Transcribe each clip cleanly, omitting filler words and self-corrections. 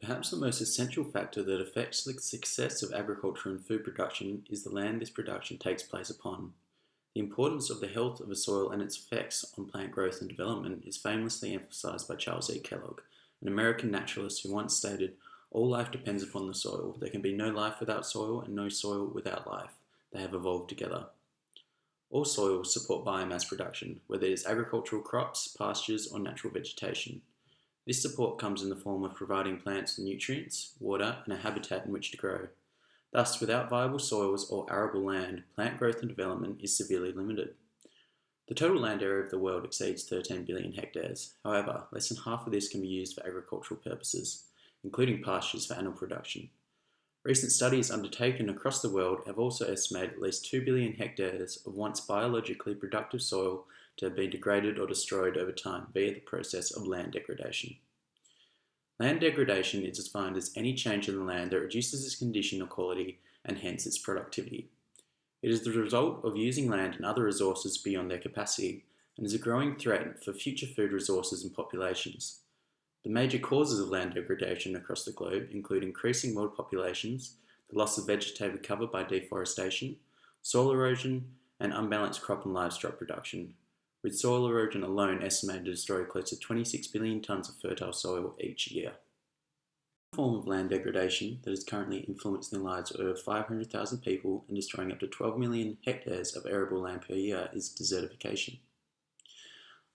Perhaps the most essential factor that affects the success of agriculture and food production is the land this production takes place upon. The importance of the health of a soil and its effects on plant growth and development is famously emphasized by Charles E. Kellogg, an American naturalist who once stated, "All life depends upon the soil. There can be no life without soil and no soil without life. They have evolved together." All soils support biomass production, whether it is agricultural crops, pastures, or natural vegetation. This support comes in the form of providing plants with nutrients, water, and a habitat in which to grow. Thus, without viable soils or arable land, plant growth and development is severely limited. The total land area of the world exceeds 13 billion hectares. However, less than half of this can be used for agricultural purposes, including pastures for animal production. Recent studies undertaken across the world have also estimated at least 2 billion hectares of once biologically productive soil to have been degraded or destroyed over time via the process of land degradation. Land degradation is defined as any change in the land that reduces its condition or quality and hence its productivity. It is the result of using land and other resources beyond their capacity and is a growing threat for future food resources and populations. The major causes of land degradation across the globe include increasing world populations, the loss of vegetative cover by deforestation, soil erosion, and unbalanced crop and livestock production, with soil erosion alone estimated to destroy close to 26 billion tonnes of fertile soil each year. One form of land degradation that is currently influencing the lives of over 500,000 people and destroying up to 12 million hectares of arable land per year is desertification.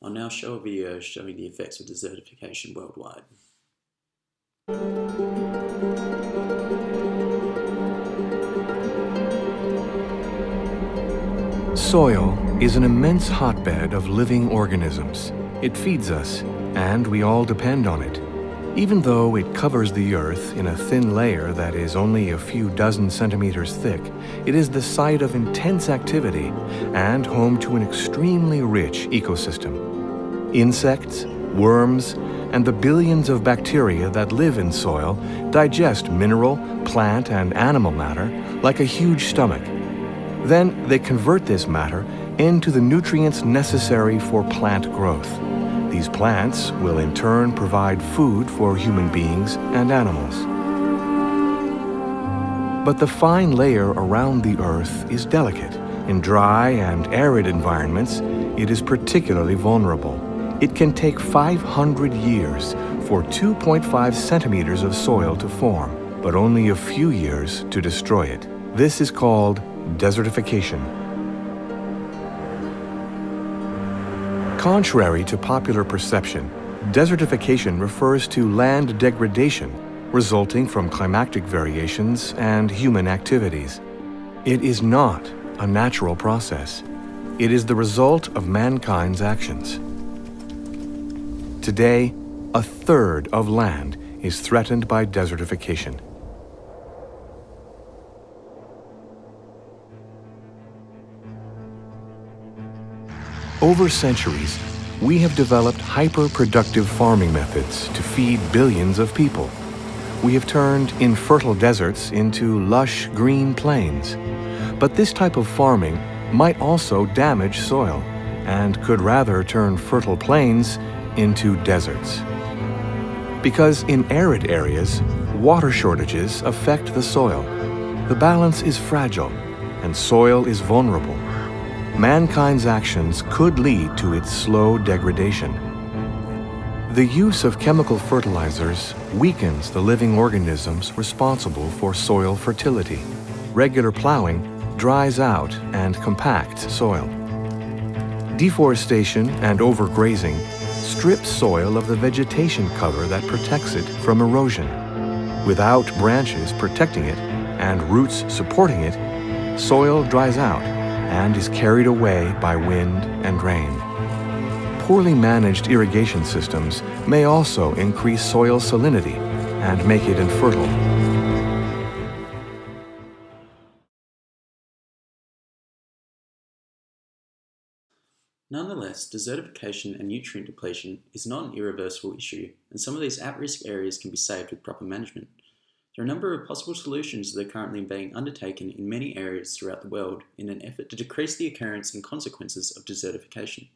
I'll now show a video showing the effects of desertification worldwide. Soil is an immense hotbed of living organisms. It feeds us, and we all depend on it. Even though it covers the earth in a thin layer that is only a few dozen centimeters thick, it is the site of intense activity and home to an extremely rich ecosystem. Insects, worms, and the billions of bacteria that live in soil digest mineral, plant, and animal matter like a huge stomach. Then they convert this matter into the nutrients necessary for plant growth. These plants will in turn provide food for human beings and animals. But the fine layer around the earth is delicate. In dry and arid environments, it is particularly vulnerable. It can take 500 years for 2.5 centimeters of soil to form, but only a few years to destroy it. This is called desertification. Contrary to popular perception, desertification refers to land degradation resulting from climatic variations and human activities. It is not a natural process. It is the result of mankind's actions. Today, a third of land is threatened by desertification. Over centuries, we have developed hyper-productive farming methods to feed billions of people. We have turned infertile deserts into lush green plains. But this type of farming might also damage soil and could rather turn fertile plains into deserts. Because in arid areas, water shortages affect the soil. The balance is fragile and soil is vulnerable. Mankind's actions could lead to its slow degradation. The use of chemical fertilizers weakens the living organisms responsible for soil fertility. Regular plowing dries out and compacts soil. Deforestation and overgrazing strip soil of the vegetation cover that protects it from erosion. Without branches protecting it and roots supporting it, soil dries out and is carried away by wind and rain. Poorly managed irrigation systems may also increase soil salinity and make it infertile. Nonetheless, desertification and nutrient depletion is not an irreversible issue, and some of these at-risk areas can be saved with proper management. There are a number of possible solutions that are currently being undertaken in many areas throughout the world in an effort to decrease the occurrence and consequences of desertification.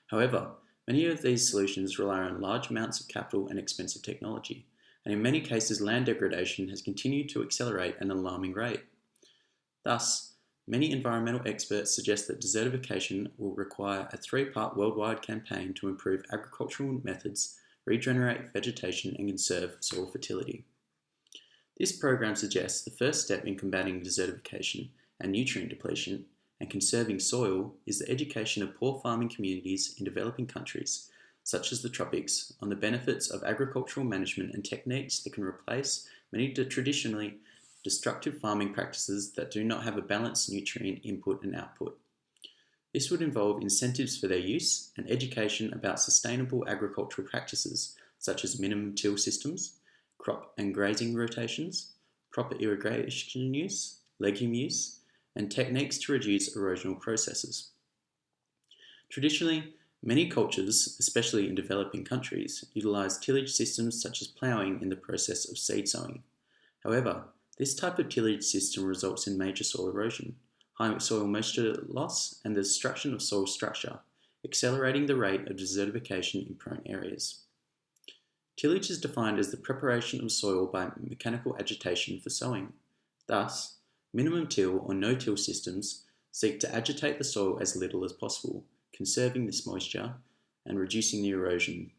However, many of these solutions rely on large amounts of capital and expensive technology, and in many cases land degradation has continued to accelerate at an alarming rate. Thus, many environmental experts suggest that desertification will require a three-part worldwide campaign to improve agricultural methods, regenerate vegetation, and conserve soil fertility. This program suggests the first step in combating desertification and nutrient depletion and conserving soil is the education of poor farming communities in developing countries, such as the tropics, on the benefits of agricultural management and techniques that can replace many traditionally destructive farming practices that do not have a balanced nutrient input and output. This would involve incentives for their use and education about sustainable agricultural practices, such as minimum till systems, crop and grazing rotations, proper irrigation use, legume use, and techniques to reduce erosional processes. Traditionally, many cultures, especially in developing countries, utilize tillage systems such as ploughing in the process of seed sowing. However, this type of tillage system results in major soil erosion, high soil moisture loss, and the destruction of soil structure, accelerating the rate of desertification in prone areas. Tillage is defined as the preparation of soil by mechanical agitation for sowing. Thus, minimum till or no-till systems seek to agitate the soil as little as possible, conserving this moisture and reducing the erosion.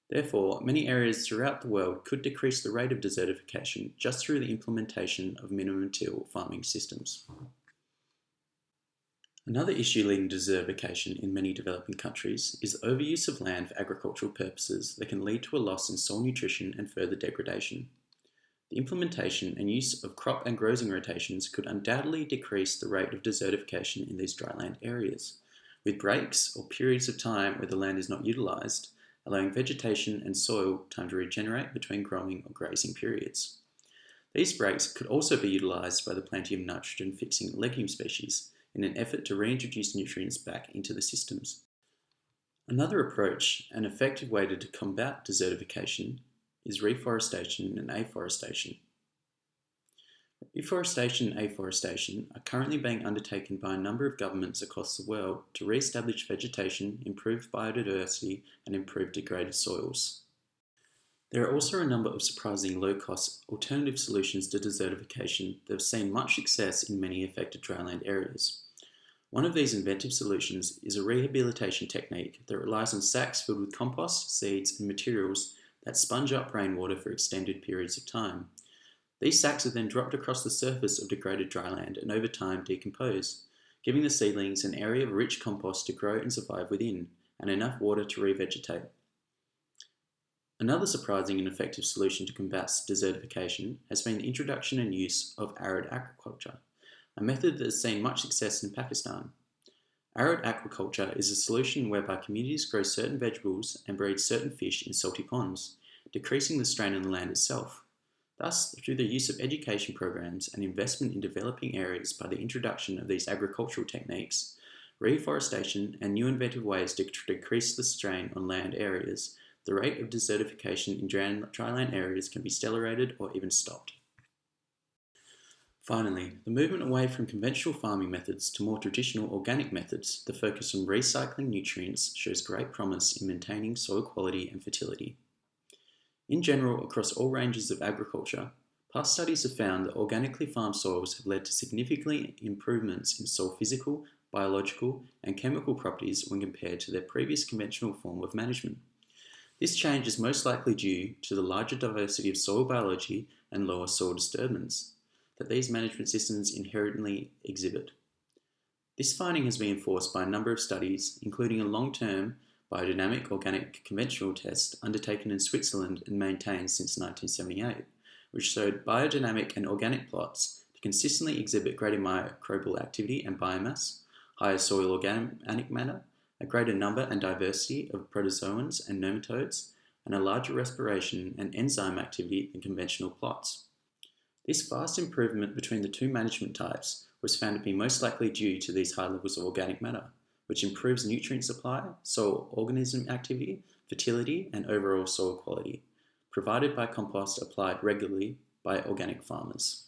Therefore, many areas throughout the world could decrease the rate of desertification just through the implementation of minimum till farming systems. Another issue leading to desertification in many developing countries is the overuse of land for agricultural purposes that can lead to a loss in soil nutrition and further degradation. The implementation and use of crop and grazing rotations could undoubtedly decrease the rate of desertification in these dryland areas, with breaks or periods of time where the land is not utilised, allowing vegetation and soil time to regenerate between growing or grazing periods. These breaks could also be utilised by the planting of nitrogen-fixing legume species in an effort to reintroduce nutrients back into the systems. Another approach, an effective way to combat desertification, is reforestation and afforestation. Reforestation and afforestation are currently being undertaken by a number of governments across the world to re-establish vegetation, improve biodiversity, and improve degraded soils. There are also a number of surprising low-cost alternative solutions to desertification that have seen much success in many affected dryland areas. One of these inventive solutions is a rehabilitation technique that relies on sacks filled with compost, seeds, and materials that sponge up rainwater for extended periods of time. These sacks are then dropped across the surface of degraded dryland and over time decompose, giving the seedlings an area of rich compost to grow and survive within, and enough water to revegetate. Another surprising and effective solution to combat desertification has been the introduction and use of arid aquaculture, a method that has seen much success in Pakistan. Arid aquaculture is a solution whereby communities grow certain vegetables and breed certain fish in salty ponds, decreasing the strain on the land itself. Thus, through the use of education programs and investment in developing areas by the introduction of these agricultural techniques, reforestation, and new inventive ways to decrease the strain on land areas, the rate of desertification in dryland areas can be accelerated or even stopped. Finally, the movement away from conventional farming methods to more traditional organic methods that focus on recycling nutrients shows great promise in maintaining soil quality and fertility. In general, across all ranges of agriculture, past studies have found that organically farmed soils have led to significant improvements in soil physical, biological, and chemical properties when compared to their previous conventional form of management. This change is most likely due to the larger diversity of soil biology and lower soil disturbance that these management systems inherently exhibit. This finding has been enforced by a number of studies, including a long-term biodynamic organic conventional test undertaken in Switzerland and maintained since 1978, which showed biodynamic and organic plots to consistently exhibit greater microbial activity and biomass, higher soil organic matter, a greater number and diversity of protozoans and nematodes, and a larger respiration and enzyme activity than conventional plots. This vast improvement between the two management types was found to be most likely due to these high levels of organic matter, which improves nutrient supply, soil organism activity, fertility, and overall soil quality, provided by compost applied regularly by organic farmers.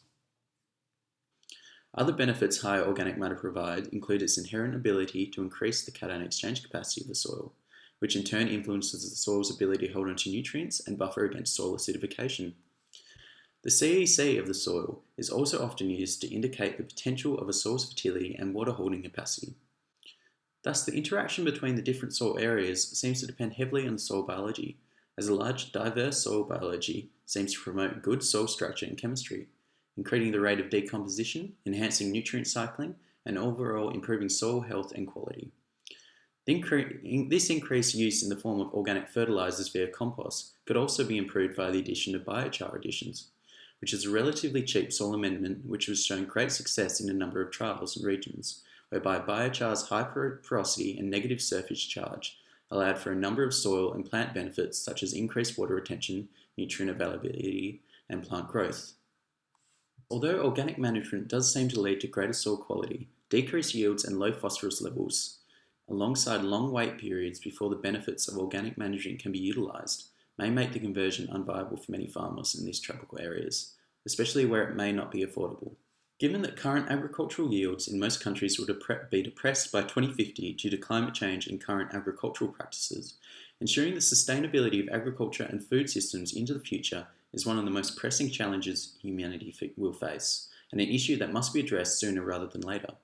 Other benefits higher organic matter provides include its inherent ability to increase the cation exchange capacity of the soil, which in turn influences the soil's ability to hold onto nutrients and buffer against soil acidification. The CEC of the soil is also often used to indicate the potential of a soil's fertility and water holding capacity. Thus, the interaction between the different soil areas seems to depend heavily on the soil biology, as a large, diverse soil biology seems to promote good soil structure and chemistry, increasing the rate of decomposition, enhancing nutrient cycling, and overall improving soil health and quality. This increased use in the form of organic fertilizers via compost could also be improved via the addition of biochar additions, which is a relatively cheap soil amendment which has shown great success in a number of trials and regions, whereby biochar's high porosity and negative surface charge allowed for a number of soil and plant benefits such as increased water retention, nutrient availability, and plant growth. Although organic management does seem to lead to greater soil quality, decreased yields and low phosphorus levels, alongside long wait periods before the benefits of organic management can be utilised, may make the conversion unviable for many farmers in these tropical areas, especially where it may not be affordable. Given that current agricultural yields in most countries will be depressed by 2050 due to climate change and current agricultural practices, ensuring the sustainability of agriculture and food systems into the future is one of the most pressing challenges humanity will face, and an issue that must be addressed sooner rather than later.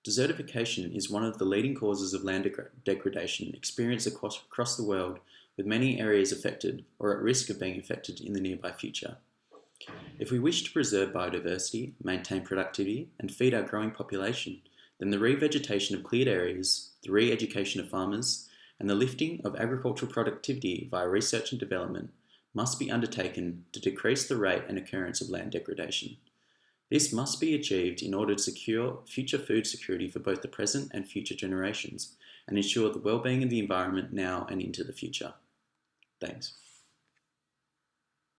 Desertification is one of the leading causes of land degradation experienced across the world, with many areas affected or at risk of being affected in the nearby future. If we wish to preserve biodiversity, maintain productivity, and feed our growing population, then the revegetation of cleared areas, the re-education of farmers, and the lifting of agricultural productivity via research and development must be undertaken to decrease the rate and occurrence of land degradation. This must be achieved in order to secure future food security for both the present and future generations, and ensure the well-being of the environment now and into the future. Thanks.